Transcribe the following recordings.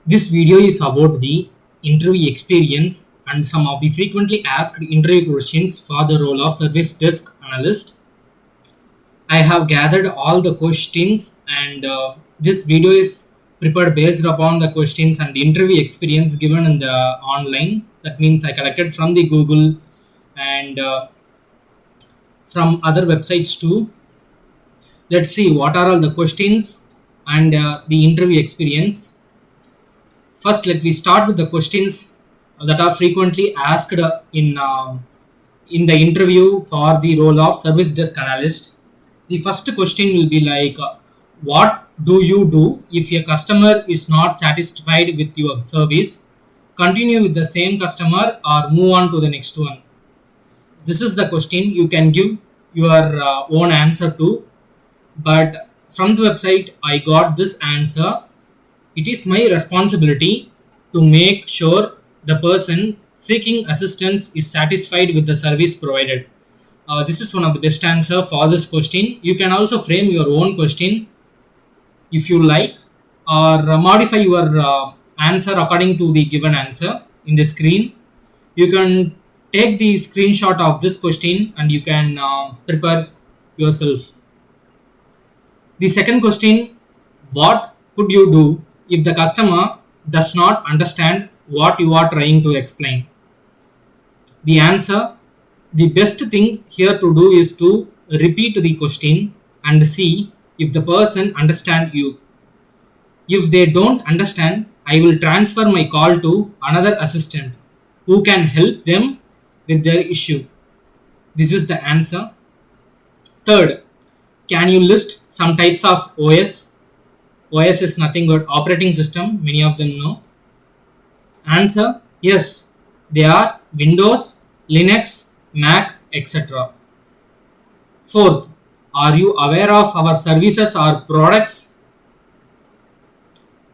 This video is about the interview experience and some of the frequently asked interview questions for the role of service desk analyst. I have gathered all the questions and this video is prepared based upon the questions and the interview experience given in the online. That means I collected from the Google and from other websites too. Let's see what are all the questions and the interview experience. First, let me start with the questions that are frequently asked in the interview for the role of service desk analyst. The first question will be like, what do you do if a customer is not satisfied with your service? Continue with the same customer or move on to the next one? This is the question. You can give your own answer to, but from the website, I got this answer. It is my responsibility to make sure the person seeking assistance is satisfied with the service provided. This is one of the best answer for this question. You can also frame your own question if you like, or modify your answer according to the given answer in the screen. You can take the screenshot of this question and you can prepare yourself. The second question, what could you do if the customer does not understand what you are trying to explain? The answer, the best thing here to do is to repeat the question and see if the person understand you. If they don't understand, I will transfer my call to another assistant who can help them with their issue. This is the answer. Third, can you list some types of OS? OS is nothing but operating system, many of them know. Answer, yes, they are Windows, Linux, Mac, etc. Fourth, are you aware of our services or products?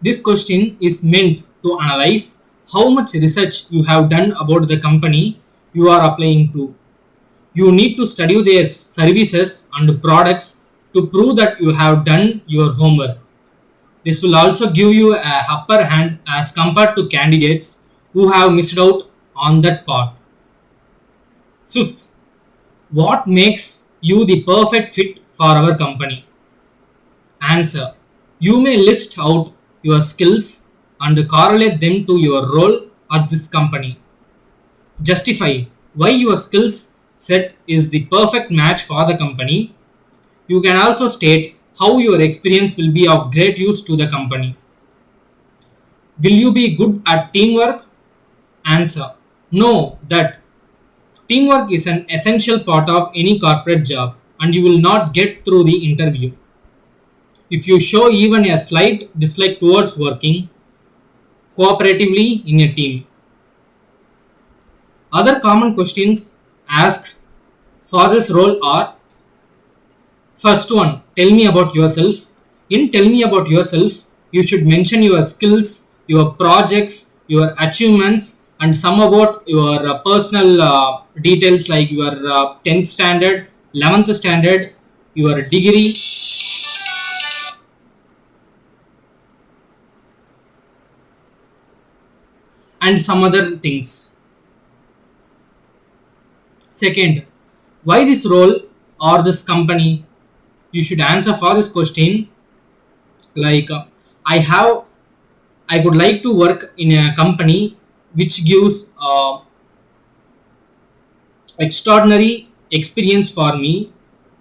This question is meant to analyze how much research you have done about the company you are applying to. You need to study their services and products to prove that you have done your homework. This will also give you a upper hand as compared to candidates who have missed out on that part. Fifth, what makes you the perfect fit for our company? Answer, you may list out your skills and correlate them to your role at this company. Justify why your skills set is the perfect match for the company. You can also state how your experience will be of great use to the company. Will you be good at teamwork? Answer, know that teamwork is an essential part of any corporate job and you will not get through the interview if you show even a slight dislike towards working cooperatively in a team. Other common questions asked for this role are: first one, tell me about yourself. In tell me about yourself, you should mention your skills, your projects, your achievements, and some about your personal details like your 10th standard, 11th standard, your degree, and some other things. Second, why this role or this company? You should answer for this question like, I have I would like to work in a company which gives extraordinary experience for me.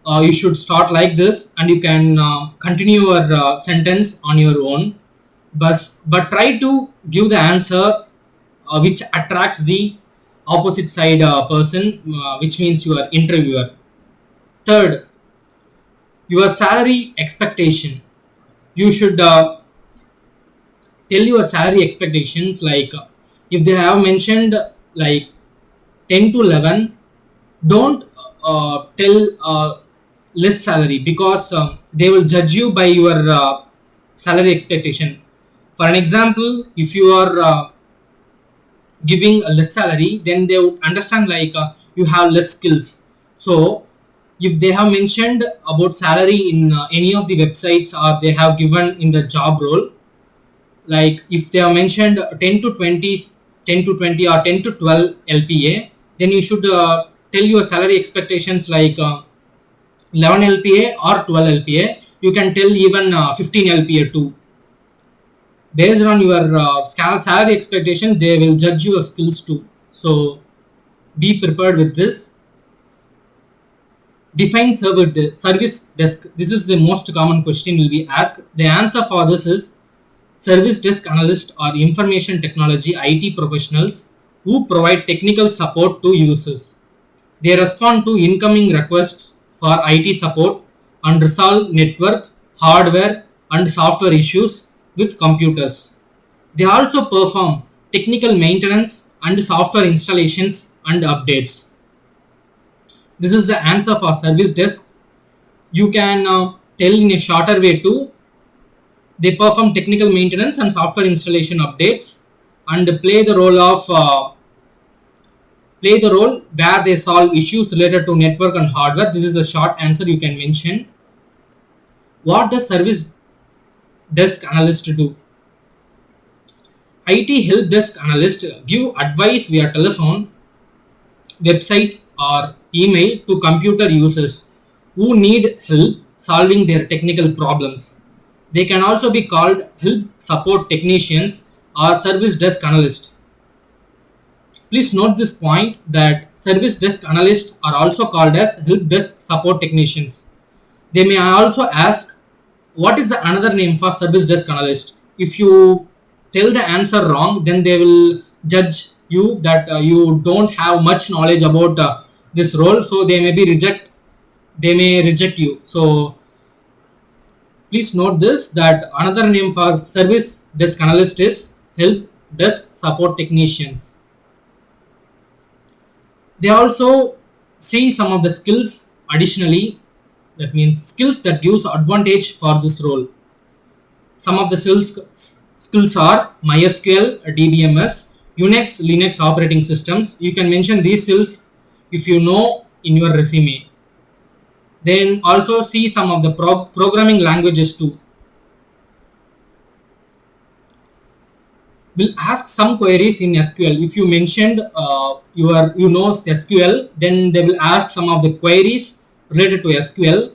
You should start like this and you can continue your sentence on your own, but try to give the answer which attracts the opposite side person, which means your interviewer. Third, your salary expectation. You should tell your salary expectations like, if they have mentioned like 10 to 11, don't tell less salary because they will judge you by your salary expectation. For an example, if you are giving a less salary, then they would understand like you have less skills. So if they have mentioned about salary in any of the websites or they have given in the job role, Like if they have mentioned 10 to 20, 10 to 20 or 10 to 12 LPA, then you should tell your salary expectations like 11 LPA or 12 LPA. You can tell even 15 LPA too. Based on your salary expectation, they will judge your skills too. So be prepared with this. Define service desk. This is the most common question will be asked. The answer for this is service desk analyst or information technology IT professionals who provide technical support to users. They respond to incoming requests for IT support and resolve network, hardware, and software issues with computers. They also perform technical maintenance and software installations and updates. This is the answer for service desk. You can tell in a shorter way too. They perform technical maintenance and software installation updates and play the role where they solve issues related to network and hardware. This is the short answer you can mention. What does service desk analyst do? IT help desk analyst give advice via telephone, website, or email to computer users who need help solving their technical problems. They can also be called help support technicians or service desk analyst. Please note this point that service desk analysts are also called as help desk support technicians. They may also ask what is the another name for service desk analyst. If you tell the answer wrong, then they will judge you that you don't have much knowledge about this role, so they may reject you. So please note this that another name for service desk analyst is help desk support technicians. They also see some of the skills additionally, that means skills that gives advantage for this role. Some of the skills are MySQL, DBMS, Unix, Linux operating systems. You can mention these skills if you know in your resume. Then also see some of the programming languages too. Will ask some queries in SQL. If you mentioned you know SQL, then they will ask some of the queries related to SQL.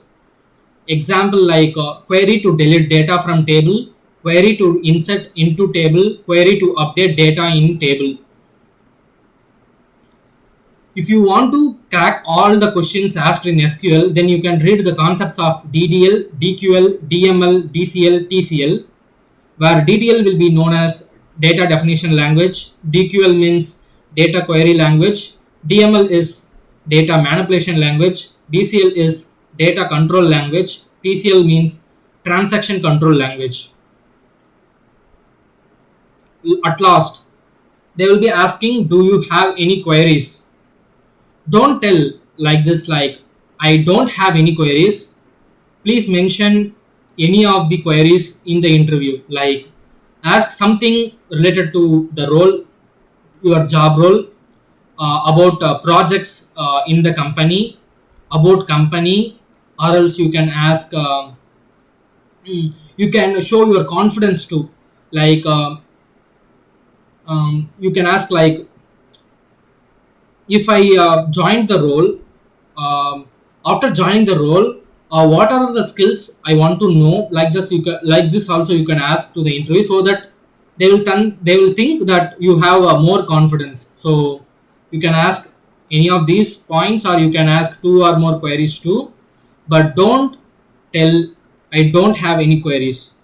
Example like query to delete data from table, query to insert into table, query to update data in table. If you want to crack all the questions asked in SQL, then you can read the concepts of DDL, DQL, DML, DCL, TCL, where DDL will be known as data definition language, DQL means data query language, DML is data manipulation language, DCL is data control language, TCL means transaction control language. At last, they will be asking, do you have any queries? Don't tell like this, like I don't have any queries. Please mention any of the queries in the interview, like ask something related to the role, your job role, about projects in the company, about company, or else you can ask you can show your confidence too, like you can ask like if I joined the role, after joining the role, what are the skills I want to know? Like this, like this also you can ask to the interview, so that they will think that you have more confidence. So you can ask any of these points, or you can ask two or more queries too, but don't tell I don't have any queries.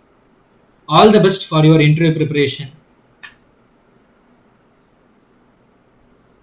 All the best for your interview preparation.